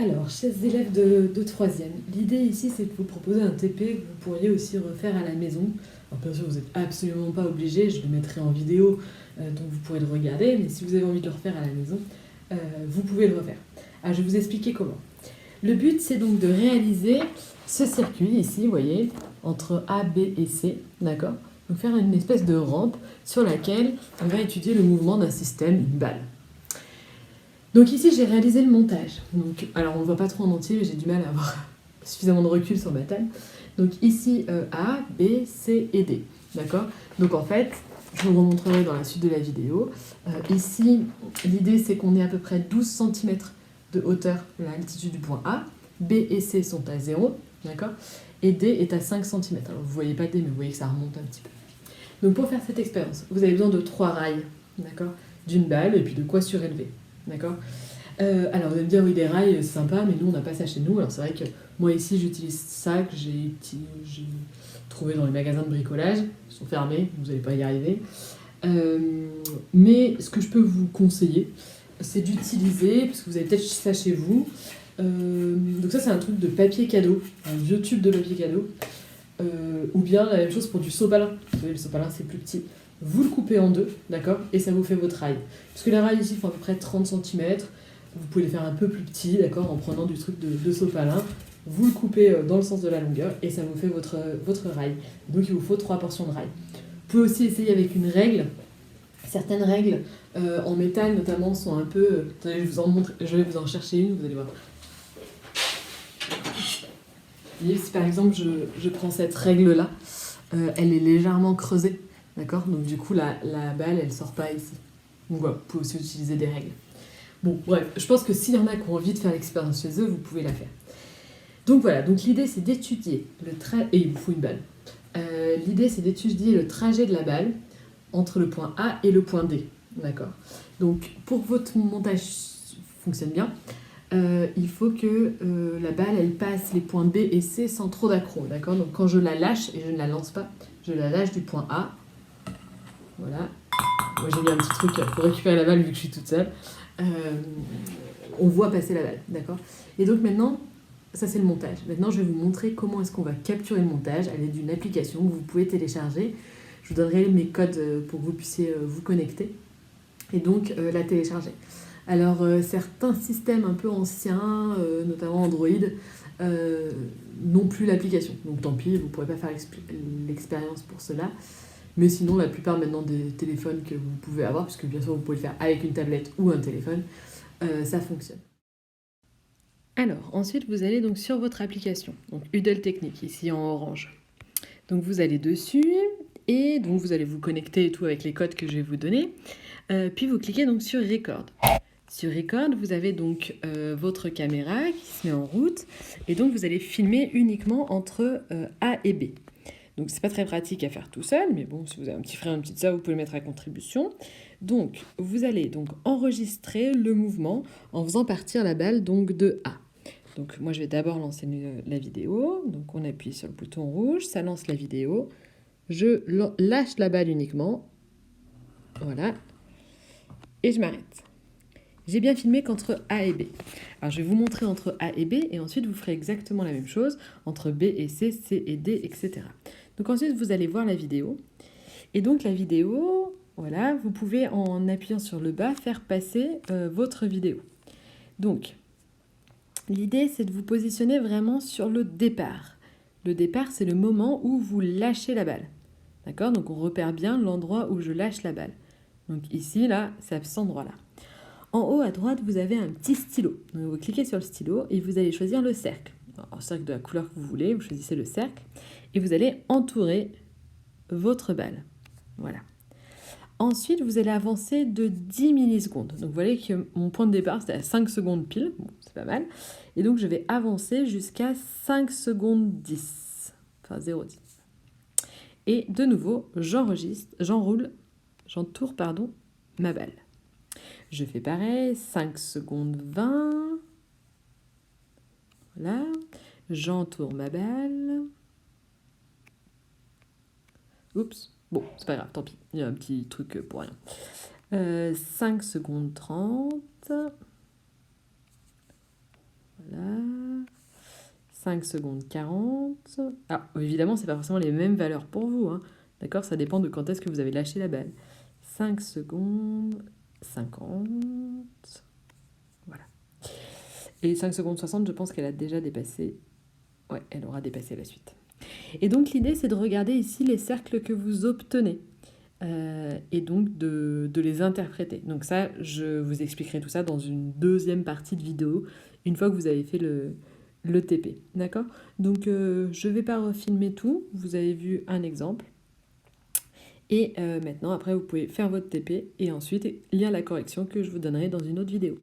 Alors, chers élèves de 3e, l'idée ici c'est de vous proposer un TP que vous pourriez aussi refaire à la maison. Alors bien sûr, vous n'êtes absolument pas obligé, je le mettrai en vidéo, donc vous pourrez le regarder, mais si vous avez envie de le refaire à la maison, vous pouvez le refaire. Alors, je vais vous expliquer comment. Le but c'est donc de réaliser ce circuit ici, vous voyez, entre A, B et C, d'accord? Donc faire une espèce de rampe sur laquelle on va étudier le mouvement d'un système, une balle. Donc ici, j'ai réalisé le montage. Donc, alors, on ne le voit pas trop en entier, mais j'ai du mal à avoir suffisamment de recul sur ma table. Donc ici, A, B, C et D. D'accord? Donc en fait, je vous remontrerai dans la suite de la vidéo. Ici, l'idée, c'est qu'on ait à peu près 12 cm de hauteur à l'altitude du point A. B et C sont à 0, d'accord? Et D est à 5 cm. Alors, vous ne voyez pas D, mais vous voyez que ça remonte un petit peu. Donc pour faire cette expérience, vous avez besoin de 3 rails, d'accord? D'une balle et puis de quoi surélever. D'accord. Alors vous allez me dire, oui, des rails, c'est sympa, mais nous, on n'a pas ça chez nous. Alors c'est vrai que moi ici, j'utilise ça que j'ai trouvé dans les magasins de bricolage. Ils sont fermés, vous n'allez pas y arriver. Mais ce que je peux vous conseiller, c'est d'utiliser, parce que vous avez peut-être ça chez vous. Donc ça, c'est un truc de papier cadeau, un vieux tube de papier cadeau. Ou bien la même chose pour du sopalin. Vous savez, le sopalin, c'est plus petit. Vous le coupez en deux, d'accord? Et ça vous fait votre rail. Parce que les rails ici font à peu près 30 cm. Vous pouvez les faire un peu plus petits, d'accord? En prenant du truc de sopalin. Vous le coupez dans le sens de la longueur et ça vous fait votre rail. Donc il vous faut 3 portions de rail. Vous pouvez aussi essayer avec une règle. Certaines règles en métal notamment sont un peu... Attendez, je vais vous en chercher une, vous allez voir. Et si par exemple je prends cette règle-là, elle est légèrement creusée. D'accord? Donc du coup, la balle, elle sort pas ici. Donc voilà, vous pouvez aussi utiliser des règles. Bon, bref, je pense que s'il y en a qui ont envie de faire l'expérience chez eux, vous pouvez la faire. Donc voilà, donc l'idée c'est d'étudier le trajet... Et il vous faut une balle. L'idée c'est d'étudier le trajet de la balle entre le point A et le point D. D'accord? Donc pour que votre montage fonctionne bien, il faut que la balle, elle passe les points B et C sans trop d'accro. D'accord? Donc quand je la lâche, et je ne la lance pas, je la lâche du point A. Voilà. Moi j'ai mis un petit truc pour récupérer la balle vu que je suis toute seule. On voit passer la balle, d'accord? Et donc maintenant, ça c'est le montage. Maintenant je vais vous montrer comment est-ce qu'on va capturer le montage à l'aide d'une application que vous pouvez télécharger. Je vous donnerai mes codes pour que vous puissiez vous connecter et donc la télécharger. Alors certains systèmes un peu anciens, notamment Android, n'ont plus l'application. Donc tant pis, vous ne pourrez pas faire l'expérience pour cela. Mais sinon, la plupart maintenant des téléphones que vous pouvez avoir, puisque bien sûr vous pouvez le faire avec une tablette ou un téléphone, ça fonctionne. Alors, ensuite vous allez donc sur votre application, donc Udel Technique, ici en orange. Donc vous allez dessus, et donc vous allez vous connecter et tout avec les codes que je vais vous donner. Puis vous cliquez donc sur Record. Sur Record, vous avez donc votre caméra qui se met en route, et donc vous allez filmer uniquement entre A et B. Donc c'est pas très pratique à faire tout seul, mais bon, si vous avez un petit frère, une petite sœur, vous pouvez le mettre à contribution. Donc vous allez donc enregistrer le mouvement en faisant partir la balle donc de A. Donc moi je vais d'abord lancer la vidéo. Donc on appuie sur le bouton rouge, ça lance la vidéo. Je lâche la balle uniquement. Voilà. Et je m'arrête. J'ai bien filmé qu'entre A et B. Alors je vais vous montrer entre A et B et ensuite vous ferez exactement la même chose entre B et C, C et D, etc. Donc ensuite vous allez voir la vidéo. Et donc la vidéo, voilà, vous pouvez en appuyant sur le bas faire passer votre vidéo. Donc l'idée c'est de vous positionner vraiment sur le départ. Le départ c'est le moment où vous lâchez la balle. D'accord? Donc on repère bien l'endroit où je lâche la balle. Donc ici, là, c'est à cet endroit-là. En haut à droite, vous avez un petit stylo. Donc, vous cliquez sur le stylo et vous allez choisir le cercle. Alors, un cercle de la couleur que vous voulez, vous choisissez le cercle et vous allez entourer votre balle. Voilà. Ensuite, vous allez avancer de 10 millisecondes. Donc vous voyez que mon point de départ, c'était à 5 secondes pile. Bon, c'est pas mal. Et donc je vais avancer jusqu'à 5 secondes 10. Enfin 0,10. Et de nouveau, j'entoure ma balle. Je fais pareil, 5 secondes 20. Voilà. J'entoure ma balle. Oups. Bon, c'est pas grave, tant pis. Il y a un petit truc pour rien. 5 secondes 30. Voilà. 5 secondes 40. Ah, évidemment, c'est pas forcément les mêmes valeurs pour vous, hein. D'accord? Ça dépend de quand est-ce que vous avez lâché la balle. 5 secondes 50. Voilà. Et 5 secondes 60, je pense qu'elle a déjà dépassé. Ouais, elle aura dépassé la suite. Et donc l'idée, c'est de regarder ici les cercles que vous obtenez. Et donc de les interpréter. Donc ça, je vous expliquerai tout ça dans une deuxième partie de vidéo, une fois que vous avez fait le TP. D'accord? Donc je ne vais pas refilmer tout, vous avez vu un exemple. Et maintenant, après, vous pouvez faire votre TP et ensuite lire la correction que je vous donnerai dans une autre vidéo.